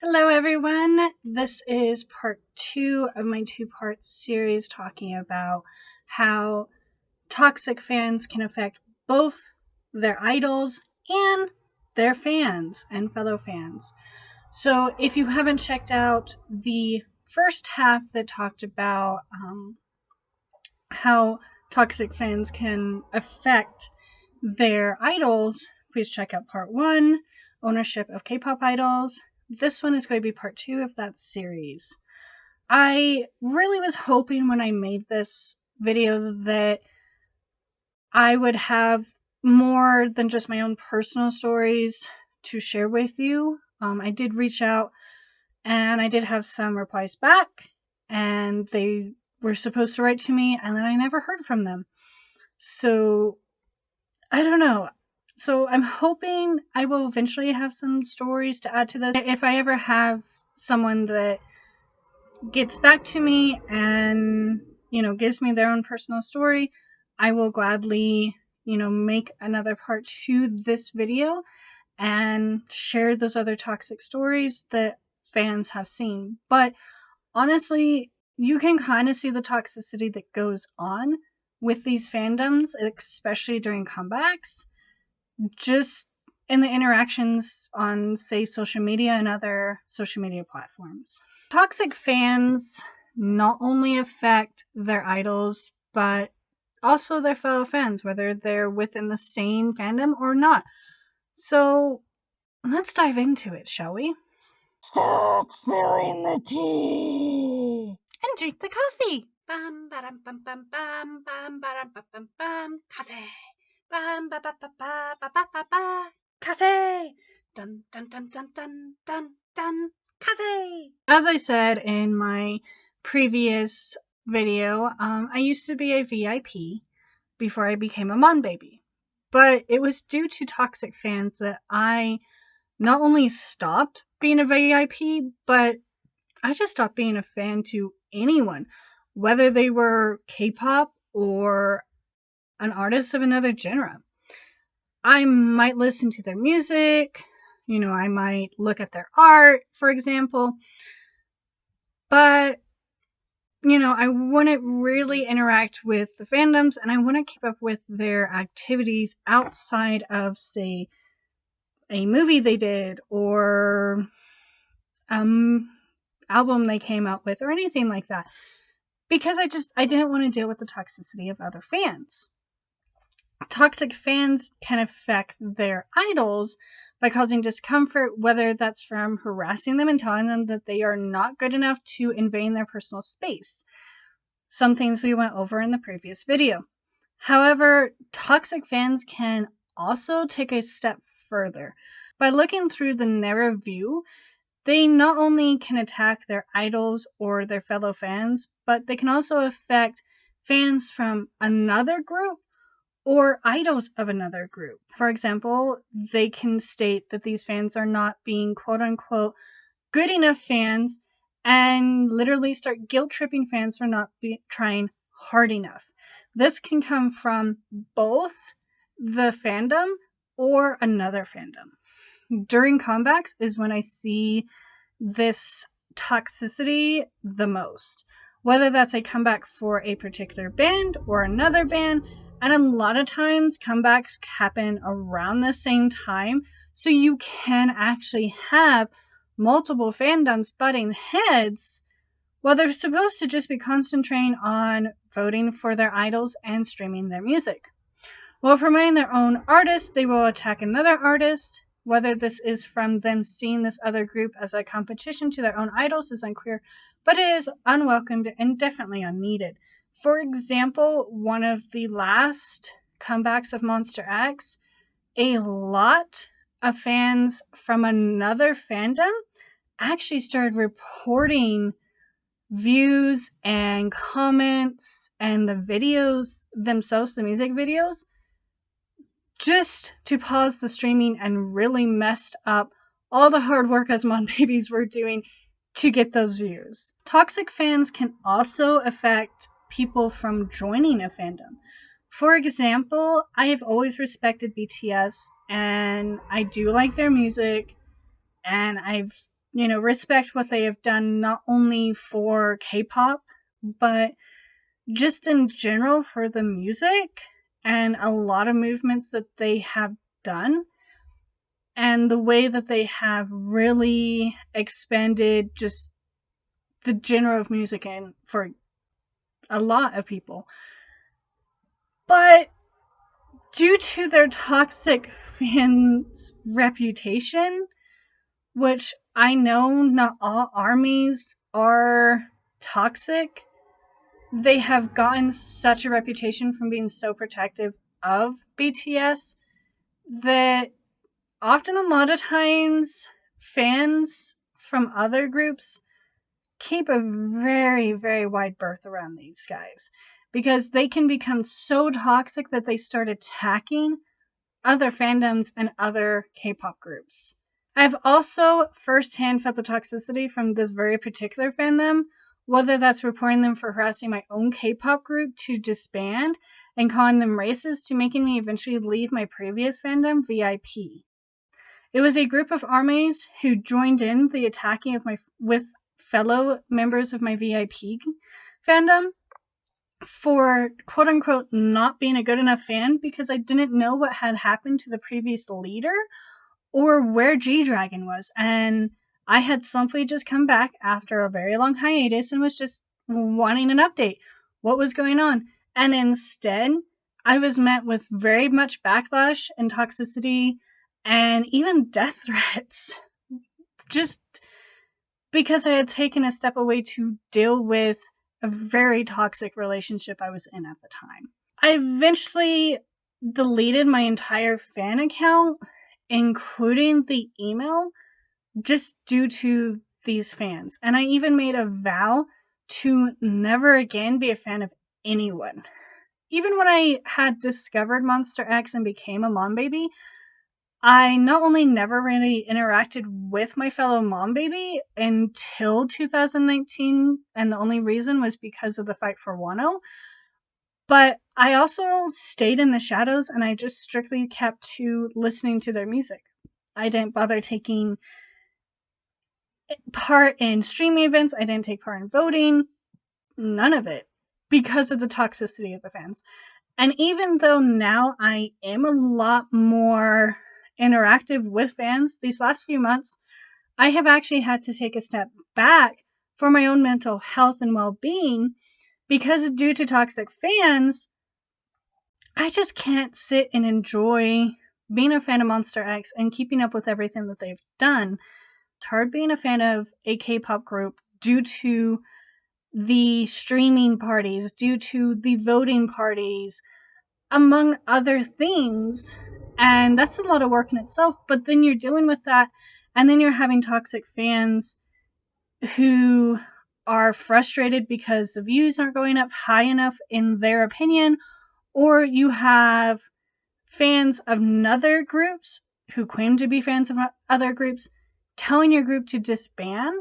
Hello, everyone. This is part 2 of my 2-part series talking about how toxic fans can affect both their idols and their fans and fellow fans. So, if you haven't checked out the first half that talked about how toxic fans can affect their idols, please check out part 1, ownership of K-pop idols. This one is going to be part 2 of that series. I really was hoping when I made this video that I would have more than just my own personal stories to share with you. I did reach out and I did have some replies back, and they were supposed to write to me, and then I never heard from them. So, I don't know. So, I'm hoping I will eventually have some stories to add to this. If I ever have someone that gets back to me and, gives me their own personal story, I will gladly, make another part to this video and share those other toxic stories that fans have seen. But honestly, you can kind of see the toxicity that goes on with these fandoms, especially during comebacks, just in the interactions on, say, social media and other social media platforms. Toxic fans not only affect their idols, but also their fellow fans, whether they're within the same fandom or not. So let's dive into it, shall we? Stop spilling the tea! And drink the coffee. Bam bam bam bam bam bam bam bam bam coffee. Bam ba ba ba ba ba ba ba ba coffee. Dun dun dun dun dun dun dun coffee. As I said in my previous video, I used to be a VIP before I became a Mon Baby. But it was due to toxic fans that I not only stopped being a VIP, but I just stopped being a fan to anyone, whether they were K-pop or an artist of another genre. I might listen to their music, I might look at their art, for example, but, I wouldn't really interact with the fandoms, and I wouldn't keep up with their activities outside of, say, a movie they did or album they came out with or anything like that, because I didn't want to deal with the toxicity of other fans. Toxic fans can affect their idols by causing discomfort, whether that's from harassing them and telling them that they are not good enough to invade their personal space. Some things we went over in the previous video. However, toxic fans can also take a step further. By looking through the narrow view, they not only can attack their idols or their fellow fans, but they can also affect fans from another group or idols of another group. For example, they can state that these fans are not being quote unquote good enough fans and literally start guilt tripping fans for not trying hard enough. This can come from both the fandom or another fandom. During comebacks is when I see this toxicity the most, whether that's a comeback for a particular band or another band. And a lot of times comebacks happen around the same time, so you can actually have multiple fandoms butting heads while they're supposed to just be concentrating on voting for their idols and streaming their music. While promoting their own artist, they will attack another artist. Whether this is from them seeing this other group as a competition to their own idols is unclear, but it is unwelcomed and definitely unneeded. For example, one of the last comebacks of Monster X, a lot of fans from another fandom actually started reporting views and comments and the videos themselves, the music videos, just to pause the streaming, and really messed up all the hard work as Mon Babies were doing to get those views. Toxic fans can also affect people from joining a fandom. For example, I have always respected BTS and I do like their music, and I've, respect what they have done not only for K-pop, but just in general for the music and a lot of movements that they have done, and the way that they have really expanded just the genre of music and for a lot of people. But due to their toxic fans' reputation, which I know not all armies are toxic, they have gotten such a reputation from being so protective of BTS that often a lot of times fans from other groups keep a very, very wide berth around these guys because they can become so toxic that they start attacking other fandoms and other K-pop groups. I've also firsthand felt the toxicity from this very particular fandom, whether that's reporting them for harassing my own K-pop group to disband and calling them racist to making me eventually leave my previous fandom, VIP. It was a group of armies who joined in the attacking with fellow members of my VIP fandom for quote-unquote not being a good enough fan because I didn't know what had happened to the previous leader or where G-Dragon was. And I had simply just come back after a very long hiatus and was just wanting an update. What was going on? And instead, I was met with very much backlash and toxicity and even death threats. Just because I had taken a step away to deal with a very toxic relationship I was in at the time. I eventually deleted my entire fan account, including the email, just due to these fans. And I even made a vow to never again be a fan of anyone. Even when I had discovered Monster X and became a mom baby, I not only never really interacted with my fellow mom baby until 2019, and the only reason was because of the fight for Wano, but I also stayed in the shadows and I just strictly kept to listening to their music. I didn't bother taking part in streaming events. I didn't take part in voting. None of it. Because of the toxicity of the fans. And even though now I am a lot more interactive with fans, these last few months, I have actually had to take a step back for my own mental health and well-being because due to toxic fans, I just can't sit and enjoy being a fan of Monster X and keeping up with everything that they've done. It's hard being a fan of a K-pop group due to the streaming parties, due to the voting parties, among other things. And that's a lot of work in itself, but then you're dealing with that, and then you're having toxic fans who are frustrated because the views aren't going up high enough in their opinion, or you have fans of other groups who claim to be fans of other groups telling your group to disband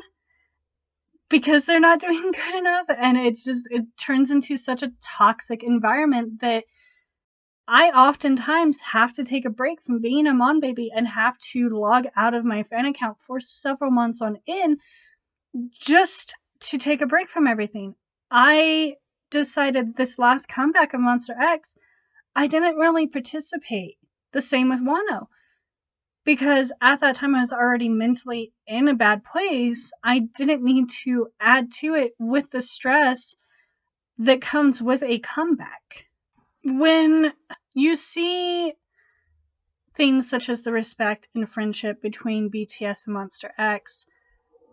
because they're not doing good enough. And it turns into such a toxic environment that I oftentimes have to take a break from being a Mon baby and have to log out of my fan account for several months on end just to take a break from everything. I decided this last comeback of Monster X, I didn't really participate. The same with Wano. Because at that time I was already mentally in a bad place. I didn't need to add to it with the stress that comes with a comeback. When you see things such as the respect and friendship between BTS and Monster X,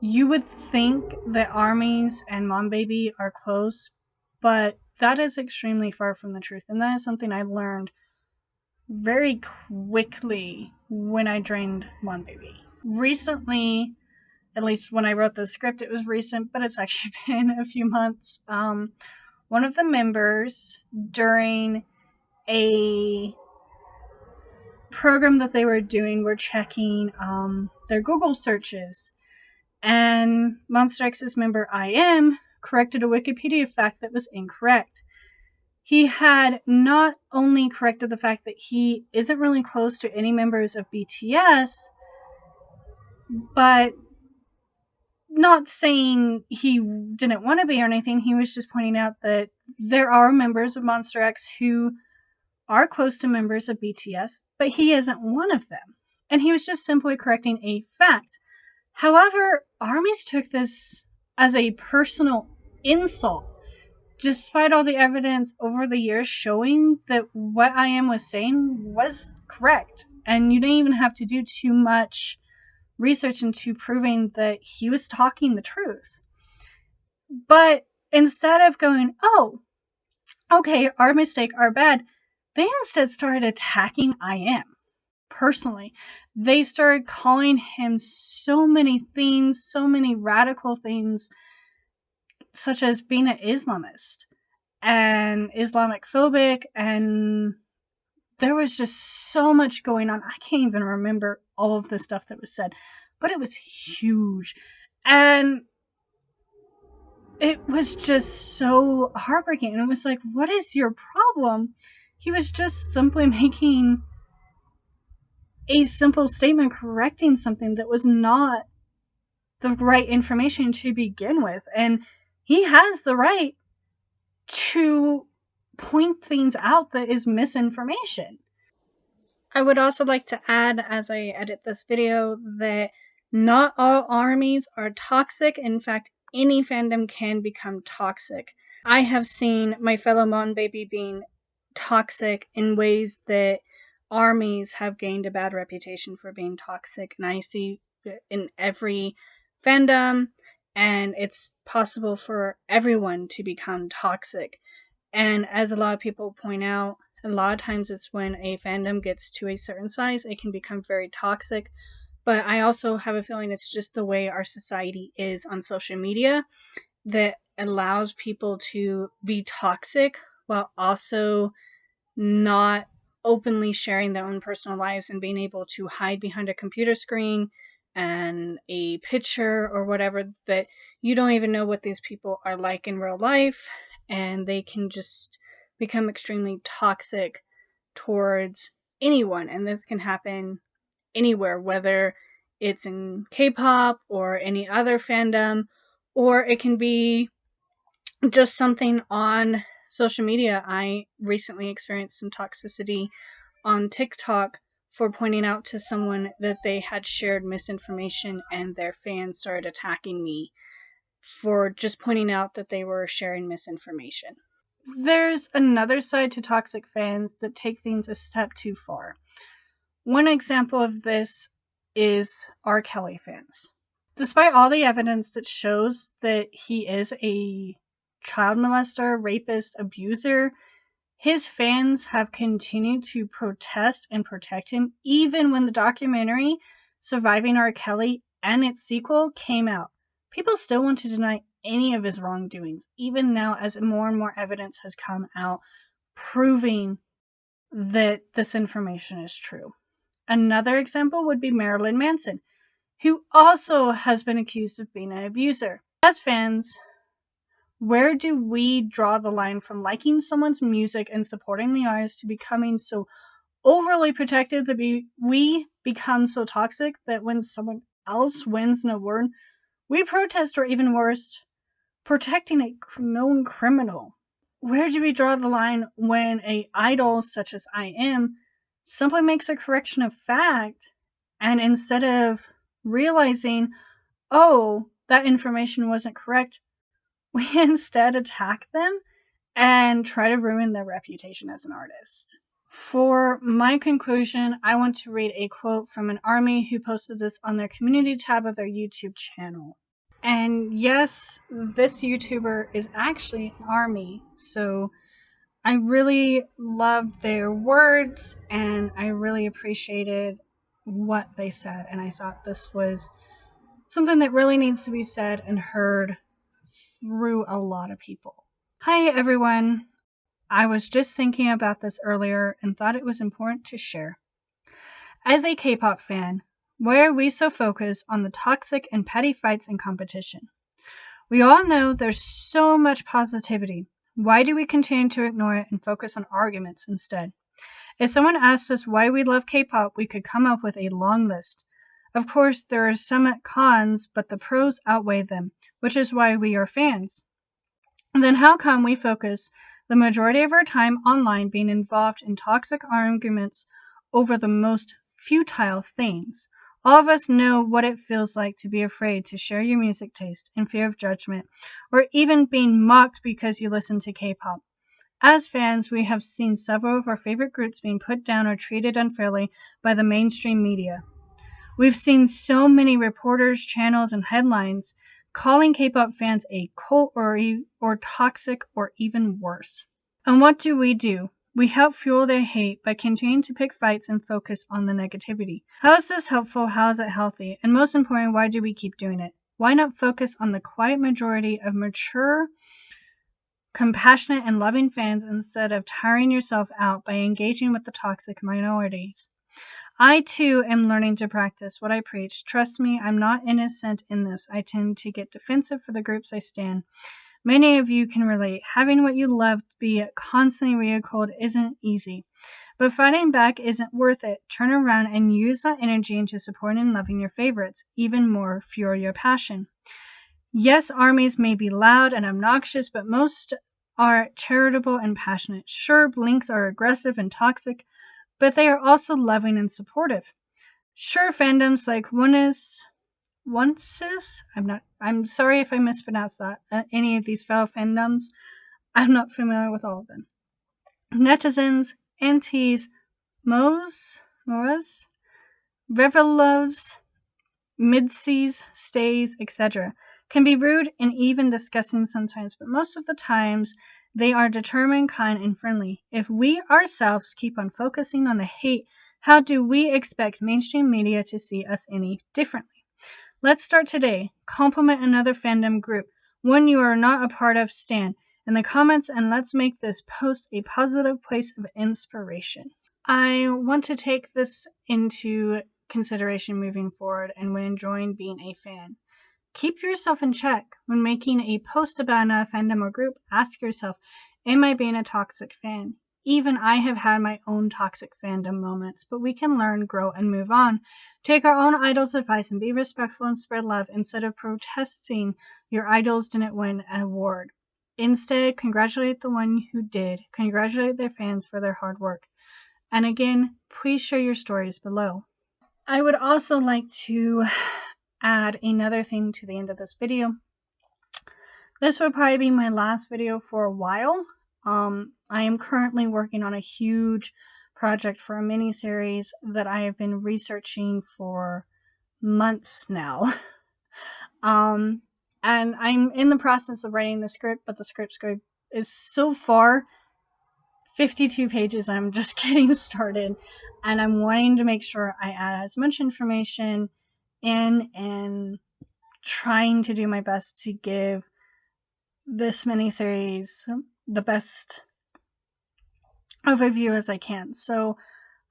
you would think that armies and Mom Baby are close, but that is extremely far from the truth, and that is something I learned very quickly when I joined Mom Baby. Recently, at least when I wrote the script, it was recent, but it's actually been a few months. One of the members, during a program that they were doing, were checking their Google searches, and Monster X's member IM corrected a Wikipedia fact that was incorrect. He had not only corrected the fact that he isn't really close to any members of BTS, but not saying he didn't want to be or anything. He was just pointing out that there are members of Monster X who are close to members of BTS, but he isn't one of them. And he was just simply correcting a fact. However, ARMYs took this as a personal insult, despite all the evidence over the years showing that what I.M was saying was correct. And you didn't even have to do too much research into proving that he was talking the truth. But instead of going, oh, okay, our mistake, our bad, they instead started attacking I.M. personally. They started calling him so many things, so many radical things, such as being an Islamist and Islamic phobic, and there was just so much going on. I can't even remember all of the stuff that was said, but it was huge. And it was just so heartbreaking. And it was like, what is your problem? He was just simply making a simple statement correcting something that was not the right information to begin with. And he has the right to point things out that is misinformation. I would also like to add, as I edit this video, that not all ARMYs are toxic. In fact, any fandom can become toxic. I have seen my fellow Mon Baby being toxic in ways that ARMYs have gained a bad reputation for being toxic, and I see it in every fandom, and it's possible for everyone to become toxic. And as a lot of people point out, a lot of times it's when a fandom gets to a certain size, it can become very toxic. But I also have a feeling it's just the way our society is on social media that allows people to be toxic while also not openly sharing their own personal lives and being able to hide behind a computer screen and a picture or whatever, that you don't even know what these people are like in real life, and they can just become extremely toxic towards anyone. And this can happen anywhere, whether it's in K-pop or any other fandom, or it can be just something on social media. I recently experienced some toxicity on TikTok for pointing out to someone that they had shared misinformation, and their fans started attacking me for just pointing out that they were sharing misinformation. There's another side to toxic fans that take things a step too far. One example of this is R. Kelly fans. Despite all the evidence that shows that he is a child molester, rapist, abuser, his fans have continued to protest and protect him even when the documentary Surviving R. Kelly and its sequel came out. People still want to deny any of his wrongdoings, even now as more and more evidence has come out proving that this information is true. Another example would be Marilyn Manson, who also has been accused of being an abuser. As fans, where do we draw the line from liking someone's music and supporting the artist to becoming so overly protective that we become so toxic that when someone else wins an award, we protest, or even worse, protecting a known criminal? Where do we draw the line when an idol such as I.M simply makes a correction of fact, and instead of realizing, oh, that information wasn't correct, we instead attack them and try to ruin their reputation as an artist? For my conclusion, I want to read a quote from an ARMY who posted this on their community tab of their YouTube channel. And yes, this YouTuber is actually an ARMY, so I really loved their words and I really appreciated what they said. And I thought this was something that really needs to be said and heard through a lot of people. Hi, everyone. I was just thinking about this earlier and thought it was important to share. As a K-pop fan, why are we so focused on the toxic and petty fights and competition? We all know there's so much positivity. Why do we continue to ignore it and focus on arguments instead? If someone asked us why we love K-pop, we could come up with a long list Of course, there are some cons, but the pros outweigh them, which is why we are fans. Then how come we focus the majority of our time online being involved in toxic arguments over the most futile things? All of us know what it feels like to be afraid to share your music taste in fear of judgment, or even being mocked because you listen to K-pop. As fans, we have seen several of our favorite groups being put down or treated unfairly by the mainstream media. We've seen so many reporters, channels, and headlines calling K-pop fans a cult or toxic or even worse. And what do? We help fuel their hate by continuing to pick fights and focus on the negativity. How is this helpful? How is it healthy? And most important, why do we keep doing it? Why not focus on the quiet majority of mature, compassionate, and loving fans instead of tiring yourself out by engaging with the toxic minorities? I too am learning to practice what I preach. Trust me, I'm not innocent in this. I tend to get defensive for the groups I stand. Many of you can relate. Having what you love be constantly ridiculed isn't easy. But fighting back isn't worth it. Turn around and use that energy into supporting and loving your favorites. Even more, fuel your passion. Yes, armies may be loud and obnoxious, but most are charitable and passionate. Sure, Blinks are aggressive and toxic, but they are also loving and supportive. Sure, fandoms like Onesis, I'm sorry if I mispronounced that, any of these fellow fandoms, I'm not familiar with all of them. Netizens, antis, moras, revelovs, midseas, stays, etc. can be rude and even disgusting sometimes, but most of the times they are determined, kind, and friendly. If we ourselves keep on focusing on the hate, how do we expect mainstream media to see us any differently? Let's start today. Compliment another fandom group, one you are not a part of, stan, in the comments, and let's make this post a positive place of inspiration. I want to take this into consideration moving forward and when enjoying being a fan. Keep yourself in check. When making a post about a fandom or group, ask yourself, am I being a toxic fan? Even I have had my own toxic fandom moments, but we can learn, grow, and move on. Take our own idol's advice and be respectful and spread love instead of protesting your idols didn't win an award. Instead, congratulate the one who did. Congratulate their fans for their hard work. And again, please share your stories below. I would also like to add another thing to the end of this video. This will probably be my last video for a while. I am currently working on a huge project for a mini-series that I have been researching for months now. And I'm in the process of writing the script, but the script is so far 52 pages. I'm just getting started, and I'm wanting to make sure I add as much information in and trying to do my best to give this miniseries the best overview as I can. So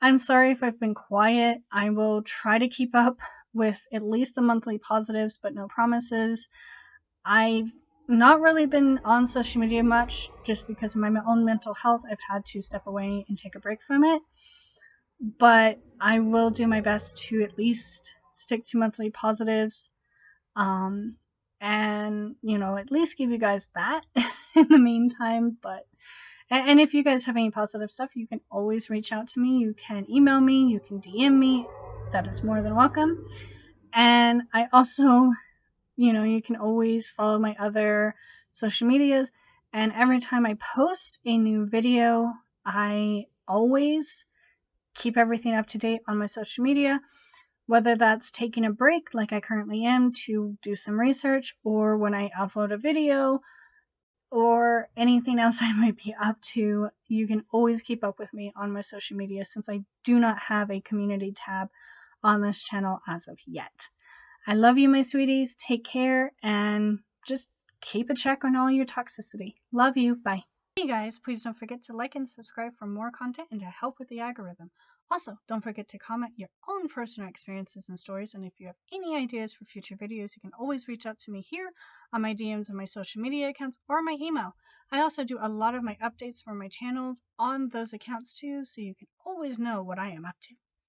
I'm sorry if I've been quiet. I will try to keep up with at least the monthly positives, but no promises. I've not really been on social media much just because of my own mental health. I've had to step away and take a break from it. But I will do my best to at least stick to monthly positives. And, at least give you guys that in the meantime. And if you guys have any positive stuff, you can always reach out to me. You can email me, you can DM me. That is more than welcome. And I also, you can always follow my other social medias. And every time I post a new video, I always keep everything up to date on my social media. Whether that's taking a break like I currently am to do some research, or when I upload a video, or anything else I might be up to, you can always keep up with me on my social media since I do not have a community tab on this channel as of yet. I love you, my sweeties. Take care and just keep a check on all your toxicity. Love you. Bye. Hey guys, please don't forget to like and subscribe for more content and to help with the algorithm. Also, don't forget to comment your own personal experiences and stories, and if you have any ideas for future videos, you can always reach out to me here on my DMs and my social media accounts or my email. I also do a lot of my updates for my channels on those accounts too, so you can always know what I am up to.